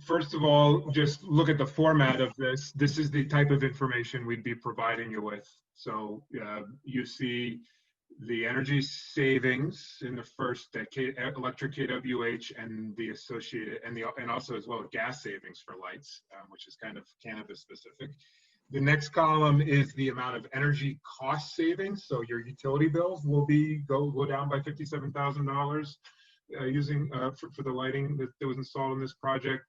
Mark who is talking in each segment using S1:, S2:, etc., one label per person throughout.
S1: first of all, just look at the format of this. This is the type of information we'd be providing you with. So you see the energy savings in the first electric kWh and the associated, and also as well gas savings for lights, which is kind of cannabis specific. The next column is the amount of energy cost savings. So your utility bills will go down by $57,000 using for the lighting that was installed in this project.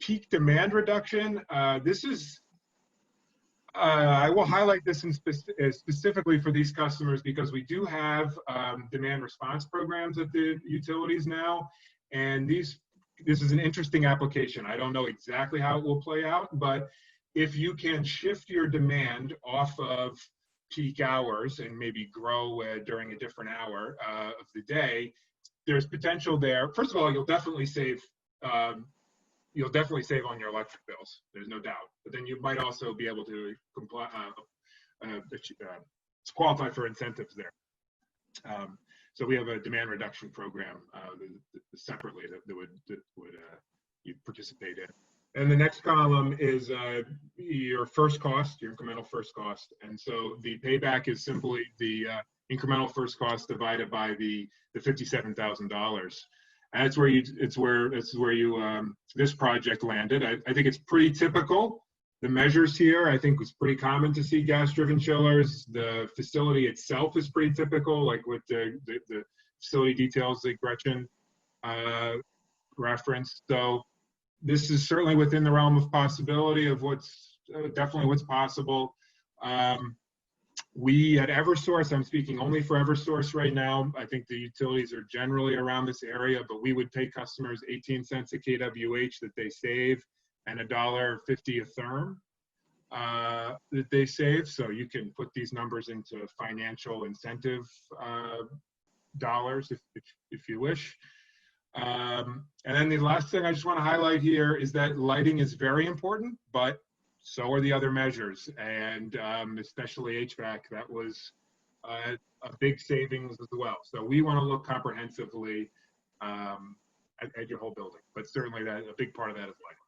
S1: Peak demand reduction. This is I will highlight this specifically for these customers because we do have demand response programs at the utilities now, and this is an interesting application. I don't know exactly how it will play out, but if you can shift your demand off of peak hours and maybe grow during a different hour of the day, there's potential there. First of all, you'll definitely save on your electric bills. There's no doubt. But then you might also be able to qualify for incentives there. So we have a demand reduction program separately that would you participate in. And the next column is your first cost, your incremental first cost. And so the payback is simply the incremental first cost divided by the $57,000. And that's where this project landed. I think it's pretty typical. The measures here, I think, was pretty common to see gas-driven chillers. The facility itself is pretty typical, like with the facility details that Gretchen referenced. So this is certainly within the realm of possibility of what's possible. We at Eversource, I'm speaking only for Eversource right now. I think the utilities are generally around this area, but we would pay customers 18 cents a kWh that they save and $1.50 a therm that they save. So you can put these numbers into financial incentive dollars if you wish. And then the last thing I just want to highlight here is that lighting is very important, but so are the other measures, and especially HVAC. That was a big savings as well. So we want to look comprehensively at your whole building, but certainly a big part of that is lighting.